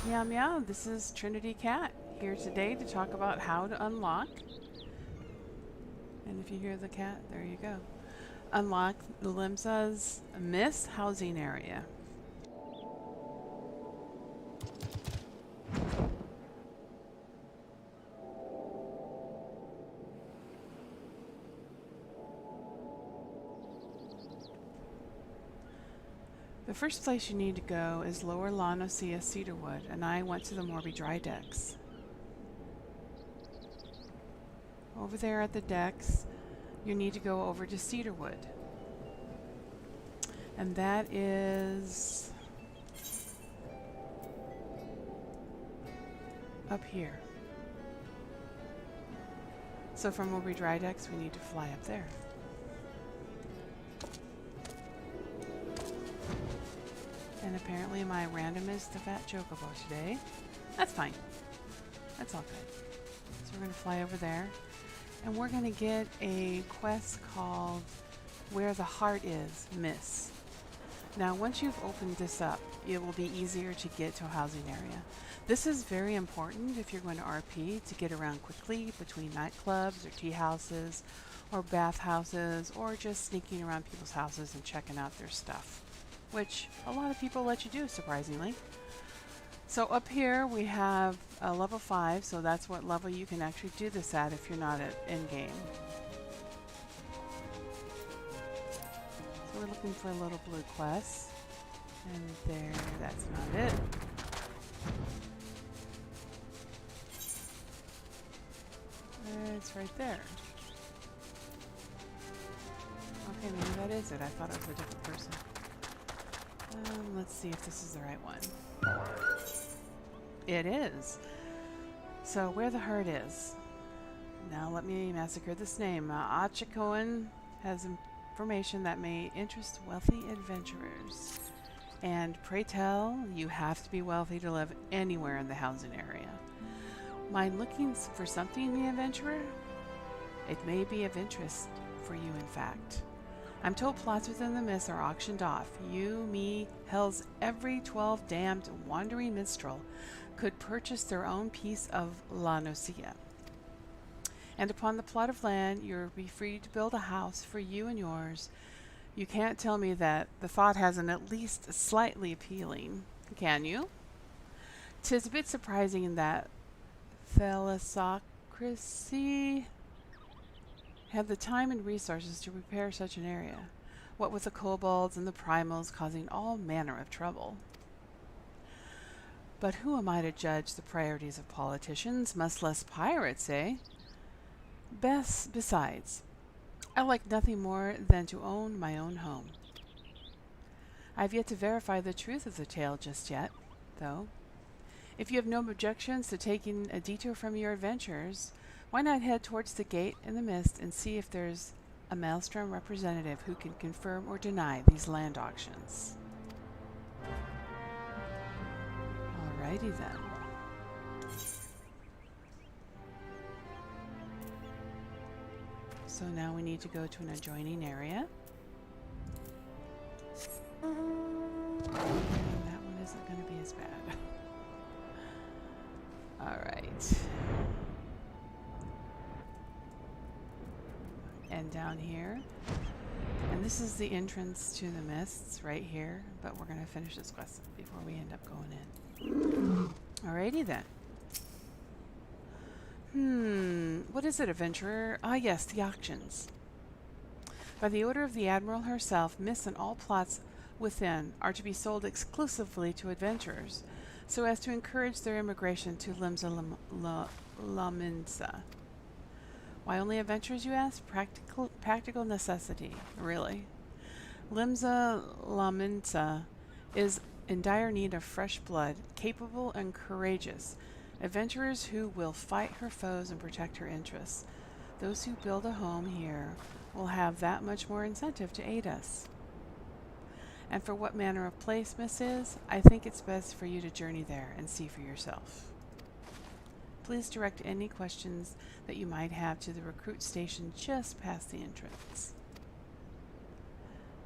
Meow meow, this is Trinity Cat here today to talk about how to unlock. And if you hear the cat, there you go. Unlock Limsa's Miss housing area. The first place you need to go is Lower Noscea Cedarwood, and I went to the Morby Dry Decks. Over there at the decks, you need to go over to Cedarwood. And that is up here. So from Morby Dry Decks, we need to fly up there. And apparently my random is the Fat Chocobo today. That's fine. That's all good. So we're going to fly over there. And we're going to get a quest called Where the Heart Is, Miss. Now once you've opened this up, it will be easier to get to a housing area. This is very important if you're going to RP to get around quickly between nightclubs or tea houses or bath houses or just sneaking around people's houses and checking out their stuff, which a lot of people let you do, surprisingly. So up here we have a level 5, so that's what level you can actually do this at if you're not at in-game. So we're looking for a little blue quest. And there, that's not it. It's right there. Okay, maybe that is it. I thought it was a different person. Let's see if this is the right one. It is. So where the heart is. Now let me massacre this name. Achikoan has information that may interest wealthy adventurers. And pray tell, you have to be wealthy to live anywhere in the housing area. Mind looking for something, the adventurer? It may be of interest for you, in fact. I'm told plots within the mist are auctioned off. You, me, hell's every 12 damned wandering minstrel could purchase their own piece of La Noscea. And upon the plot of land, you'll be free to build a house for you and yours. You can't tell me that the thought hasn't at least slightly appealing, can you? 'Tis a bit surprising that Thalassocracy have the time and resources to prepare such an area, what with the kobolds and the primals causing all manner of trouble. But who am I to judge the priorities of politicians, much less pirates, eh? Besides, I like nothing more than to own my own home. I've yet to verify the truth of the tale just yet, though. If you have no objections to taking a detour from your adventures, why not head towards the gate in the mist and see if there's a Maelstrom representative who can confirm or deny these land auctions. Alrighty then. So now we need to go to an adjoining area. And that one isn't going to be as bad. Alright. And down here. And this is the entrance to the mists right here. But we're going to finish this quest before we end up going in. Alrighty then. What is it, adventurer? Ah, yes, the auctions. By the order of the Admiral herself, Miss and all plots within are to be sold exclusively to adventurers, so as to encourage their immigration to Limsa Laminsa. Why only adventurers, you ask? Practical necessity, really. Limsa Laminsa is in dire need of fresh blood, capable and courageous. Adventurers who will fight her foes and protect her interests. Those who build a home here will have that much more incentive to aid us. And for what manner of place Miss is, I think it's best for you to journey there and see for yourself. Please direct any questions that you might have to the recruit station just past the entrance.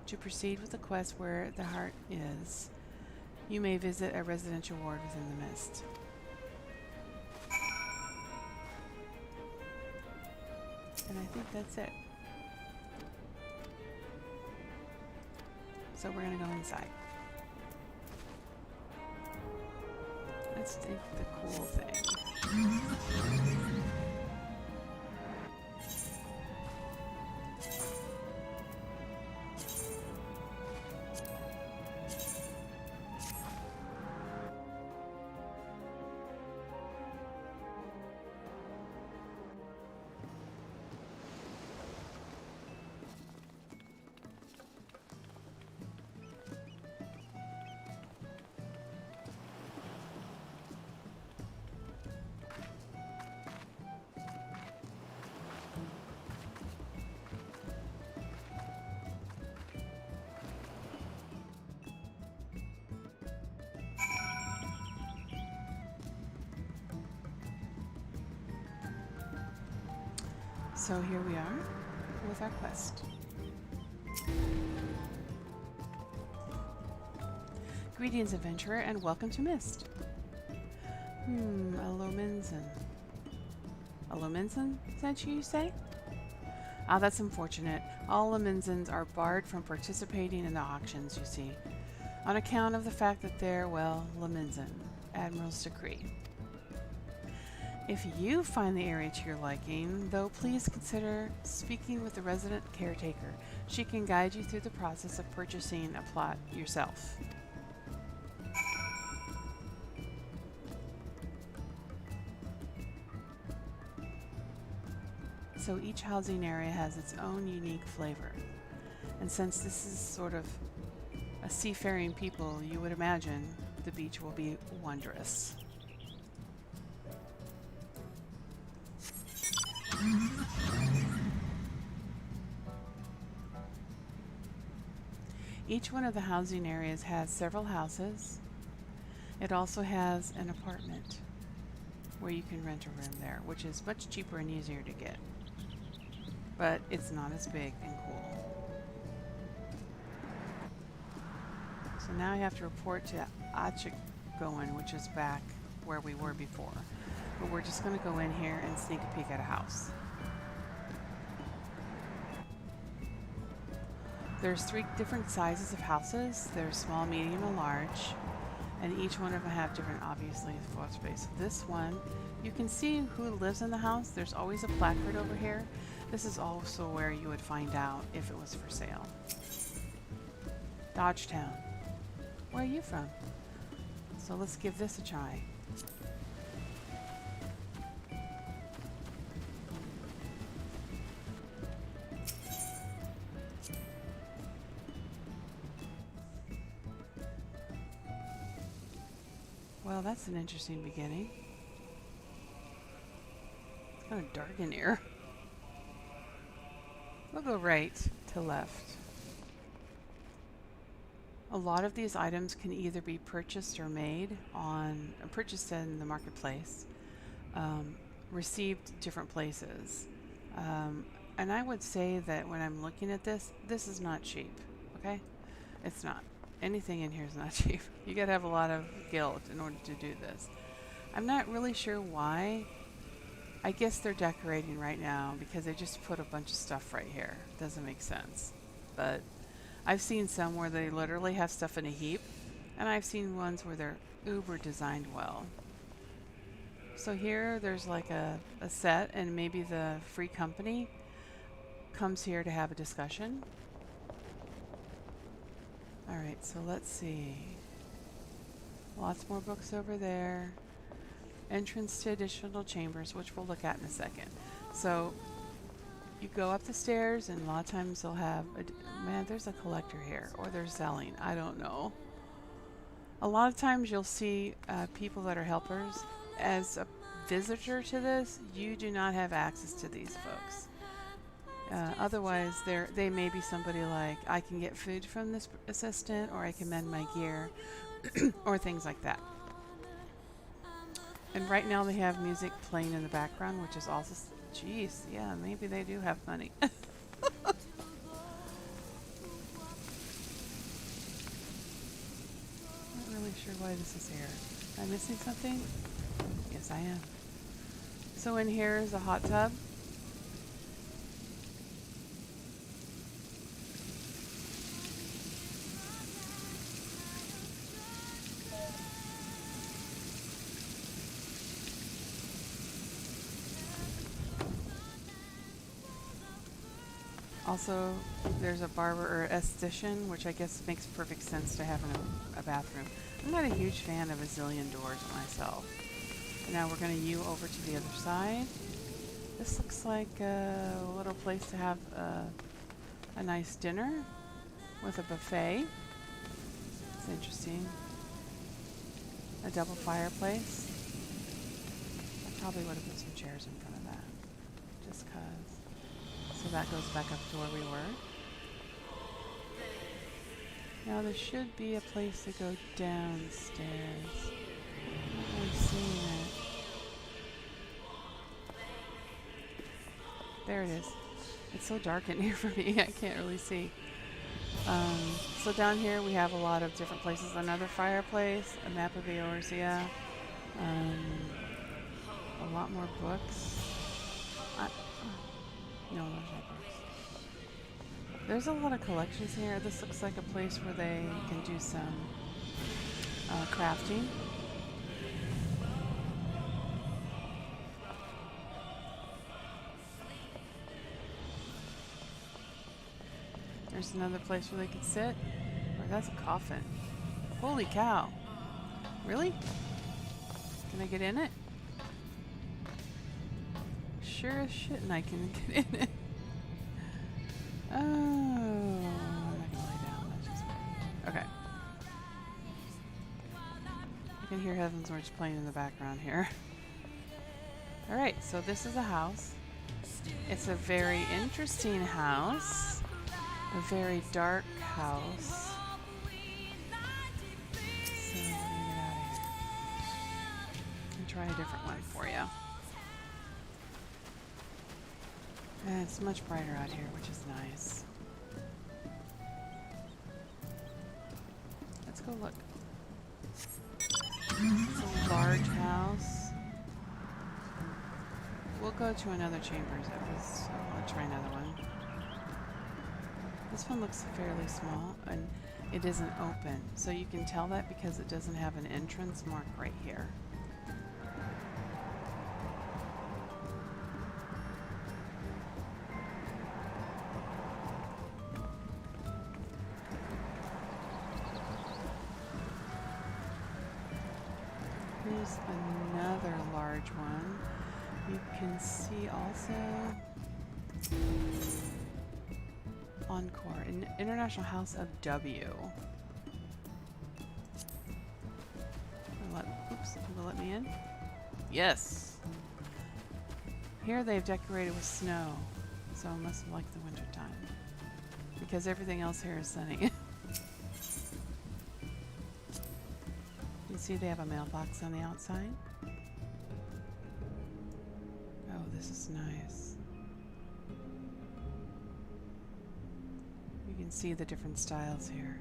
To proceed with the quest where the heart is, You may visit a residential ward within the mist. And I think that's it. So we're going to go inside. Let's take the cool thing. So here we are with our quest. Greetings, adventurer, and welcome to Mist. Alominson. Alominson, that you say? Ah, that's unfortunate. All Lominsons are barred from participating in the auctions, you see, on account of the fact that they're, well, Lominson. Admiral's decree. If you find the area to your liking, though, please consider speaking with the resident caretaker. She can guide you through the process of purchasing a plot yourself. So each housing area has its own unique flavor. And since this is sort of a seafaring people, you would imagine the beach will be wondrous. Each one of the housing areas has several houses. It also has an apartment where you can rent a room there, which is much cheaper and easier to get. But it's not as big and cool. So now I have to report to Achikoan, which is back where we were before. But we're just going to go in here and sneak a peek at a house. There's 3 different sizes of houses. There's small, medium, and large. And each one of them have different, obviously, floor space. This one, you can see who lives in the house. There's always a placard over here. This is also where you would find out if it was for sale. Dodgetown. Where are you from? So let's give this a try. Well, that's an interesting beginning. It's kind of dark in here. We'll go right to left. A lot of these items can either be purchased or made on, purchased in the marketplace, received different places. And I would say that when I'm looking at this, this is not cheap, okay? It's not. Anything in here is not cheap. You gotta have a lot of guilt in order to do this. I'm not really sure why. I guess they're decorating right now because they just put a bunch of stuff right here. Doesn't make sense. But I've seen some where they literally have stuff in a heap, and I've seen ones where they're uber designed well. So here there's like a set, and maybe the free company comes here to have a discussion. Alright, so let's see. Lots more books over there. Entrance to additional chambers, which we'll look at in a second. So you go up the stairs, and a lot of times they'll have man, there's a collector here, or they're selling. I don't know. A lot of times you'll see people that are helpers. As a visitor to this, you do not have access to these folks. Otherwise, they may be somebody like, I can get food from this assistant, or I can mend my gear, or things like that. And right now they have music playing in the background, which is also, geez, yeah, maybe they do have money. Not really sure why this is here. Am I missing something? Yes, I am. So in here is a hot tub. Also, there's a barber or esthetician, which I guess makes perfect sense to have in a bathroom. I'm not a huge fan of a zillion doors myself. And now we're going to U over to the other side. This looks like a little place to have a nice dinner with a buffet. It's interesting. A double fireplace. I probably would have put some chairs in front of that, just because. So that goes back up to where we were. Now there should be a place to go downstairs. I'm not really seeing it. There it is. It's so dark in here for me, I can't really see. So down here we have a lot of different places. Another fireplace, a map of Eorzea, a lot more books. No, those are books. There's a lot of collections here. This looks like a place where they can do some crafting. There's another place where they could sit. Oh, that's a coffin. Holy cow. Really? Can I get in it? Sure as shit, and I can get in it. Oh, I'm not gonna lay down. That's just weird. Okay. I can hear Heaven's Words playing in the background here. Alright, so this is a house. It's a very interesting house. A very dark house. So, let me get out of here. And try a different one for you. And it's much brighter out here, which is nice. Let's go look. It's a large house. We'll go to another chambers. So I'll try another one. This one looks fairly small, and it isn't open. So you can tell that because it doesn't have an entrance mark right here. Here's another large one. You can see also Encore, an International House of W. Oops, will they let me in? Yes! Here they've decorated with snow, so I must have liked the winter time. Because everything else here is sunny. You see they have a mailbox on the outside. Oh, this is nice. You can see the different styles here.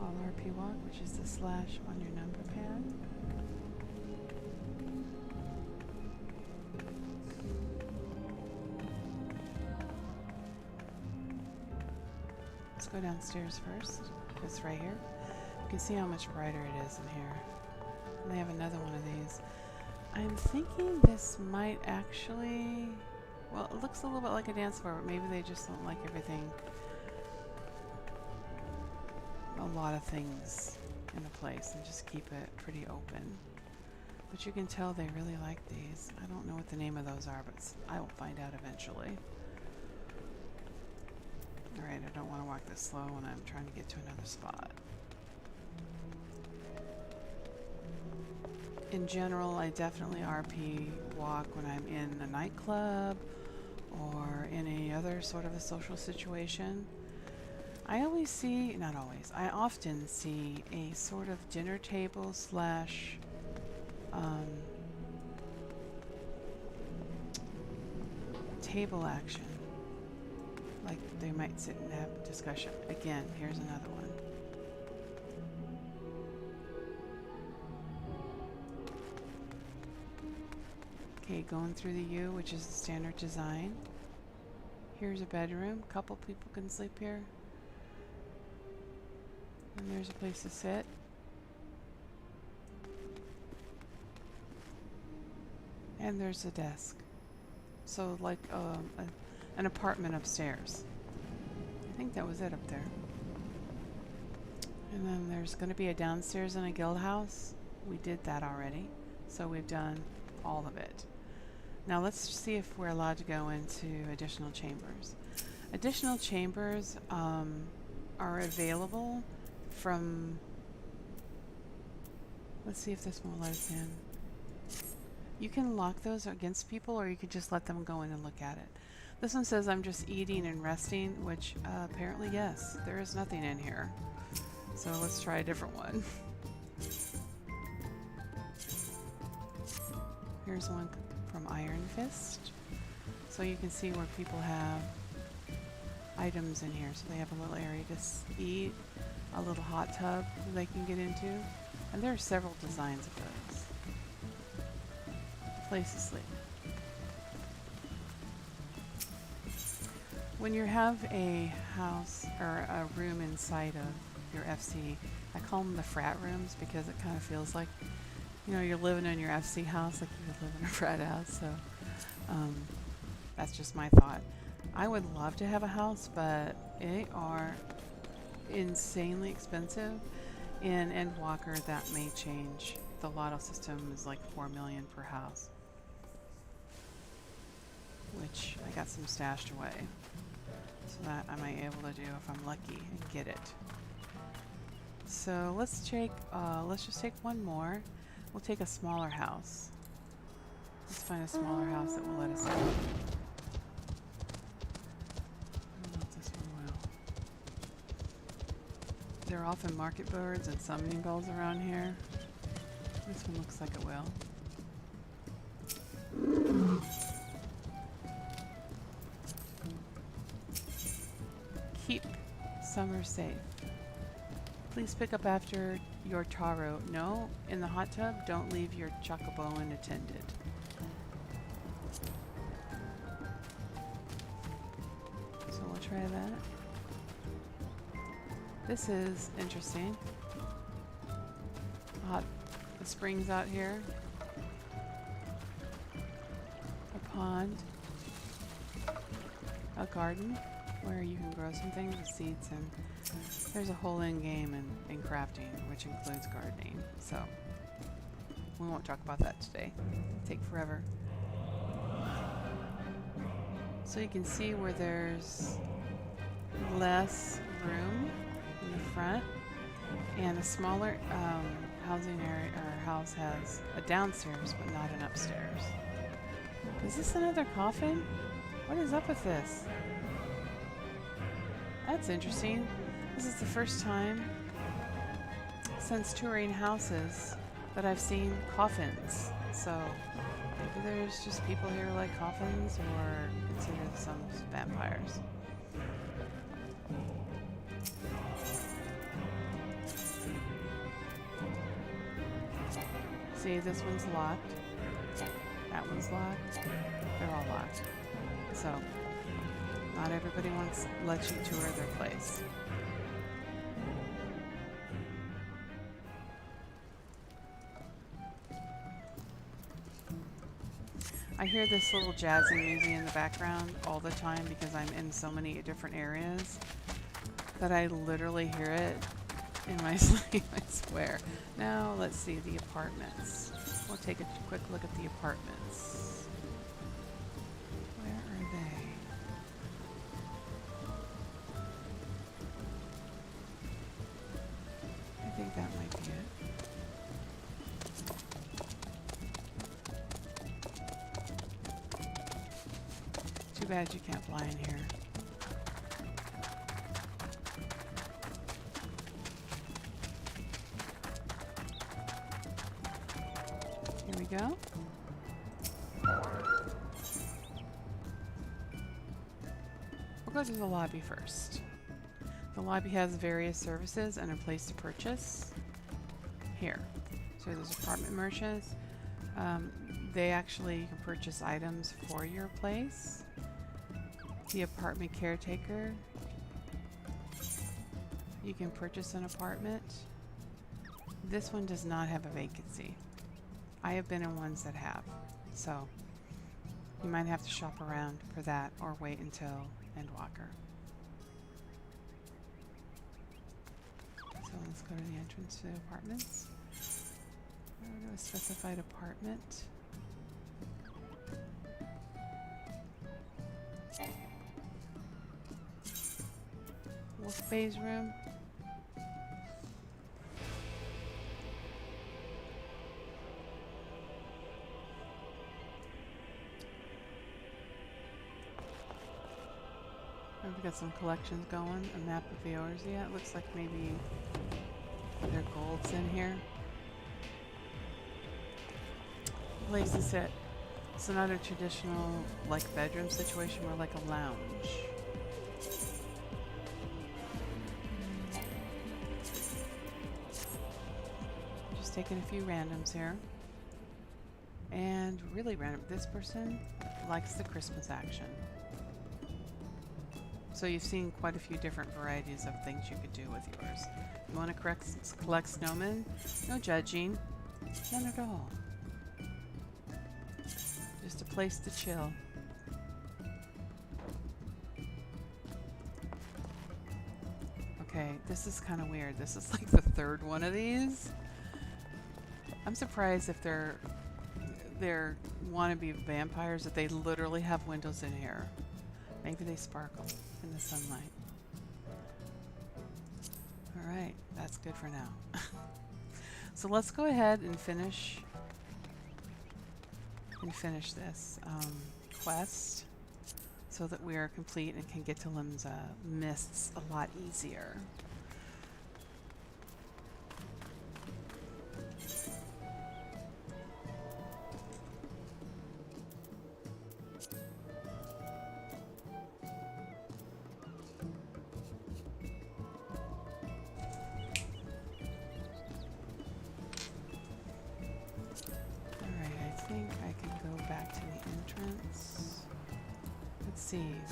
All RP walk, which is the slash on your number pad. Let's go downstairs first. It's right here. You can see how much brighter it is in here. And they have another one of these. I'm thinking this might actually... Well, it looks a little bit like a dance floor, but maybe they just don't like everything... a lot of things in a place and just keep it pretty open. But you can tell they really like these. I don't know what the name of those are, but I will find out eventually. Alright, I don't want to walk this slow when I'm trying to get to another spot. In general, I definitely RP walk when I'm in a nightclub or in any other sort of a social situation. I always see, not always, I often see a sort of dinner table slash Table action. Like they might sit and have a discussion. Again, here's another one. Okay, going through the U, which is the standard design. Here's a bedroom. A couple people can sleep here. And there's a place to sit. And there's a desk. So like an apartment upstairs. I think that was it up there. And then there's going to be a downstairs and a guild house. We did that already. So we've done all of it. Now let's see if we're allowed to go into additional chambers. Additional chambers are available from... Let's see if this will let us in. You can lock those against people, or you could just let them go in and look at it. This one says I'm just eating and resting, which apparently yes, there is nothing in here. So let's try a different one. Here's one from Iron Fist. So you can see where people have items in here. So they have a little area to eat, a little hot tub that they can get into. And there are several designs of those. Place to sleep. When you have a house or a room inside of your FC, I call them the frat rooms because it kind of feels like, you know, you're living in your FC house like you would live in a frat house. So that's just my thought. I would love to have a house, but they are insanely expensive. In Endwalker, that may change. The lotto system is like $4 million per house, which I got some stashed away, so that I might be able to do if I'm lucky and get it. So let's just take one more. We'll take a smaller house. Let's find a smaller house that will let us in. I don't know if this one will. There are often market boards and summoning bells around here. This one looks like it will. Keep summer safe. Please pick up after your taro. No, in the hot tub, don't leave your chocobo unattended. So we'll try that. This is interesting. The springs out here. A pond. A garden where you can grow some things with seeds, and there's a whole end game in crafting, which includes gardening. So we won't talk about that today. It'll take forever. So you can see where there's less room in the front, and a smaller housing area or house has a downstairs but not an upstairs. Is this another coffin? What is up with this? That's interesting. This is the first time since touring houses that I've seen coffins. So maybe there's just people here who like coffins, or consider some vampires. See, this one's locked. That one's locked. They're all locked. So not everybody lets you tour their place. I hear this little jazzing music in the background all the time because I'm in so many different areas that I literally hear it in my sleep, I swear. Now, let's see the apartments. We'll take a quick look at the apartments. Where are they? I think that might be it. Too bad you can't fly in here. go. We'll go to the lobby first. The lobby has various services and a place to purchase. Here. So there's apartment merchants. They actually, you can purchase items for your place. The apartment caretaker. You can purchase an apartment. This one does not have a vacancy. I have been in ones that have. So you might have to shop around for that or wait until Endwalker. So let's go to the entrance to the apartments. Go to a specified apartment. Wolf Bay's room. We've got some collections going. A map of Eorzea. It looks like maybe their gold's in here. Place to sit. It's not a traditional like bedroom situation, more like a lounge. Just taking a few randoms here. And really random. This person likes the Christmas action. So you've seen quite a few different varieties of things you could do with yours. You want to collect snowmen? No judging. None at all. Just a place to chill. Okay, this is kind of weird. This is like the third one of these. I'm surprised if they're wannabe vampires that they literally have windows in here. Maybe they sparkle in the sunlight. Alright, that's good for now. So let's go ahead and finish this quest so that we are complete and can get to Limsa Mists a lot easier.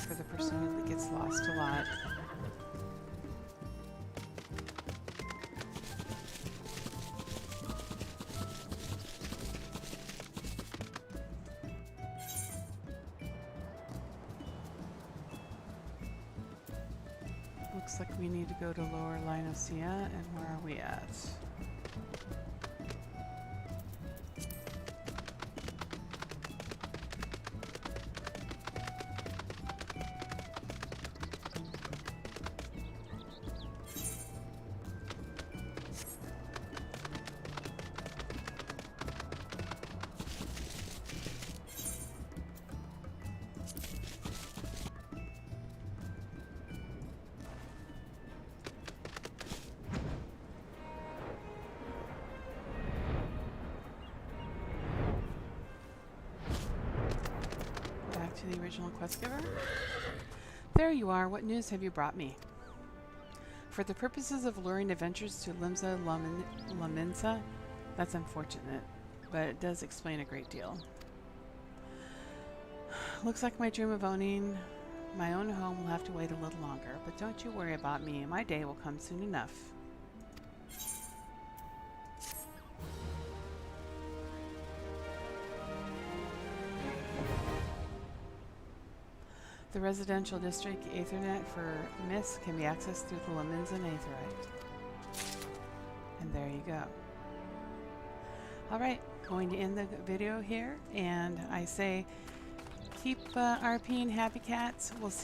For the person that gets lost a lot. Looks like we need to go to Lower Noscea, and where are we at? To the original quest giver. There you are. What news have you brought me? For the purposes of luring adventurers to Limsa Lominsa, that's unfortunate, but it does explain a great deal. Looks like my dream of owning my own home will have to wait a little longer, but don't you worry about me. My day will come soon enough. The residential district Ethernet for Mist can be accessed through the Lominsa Aetheryte. And there you go. Alright, going to end the video here, and I say keep RPing, happy cats. We'll see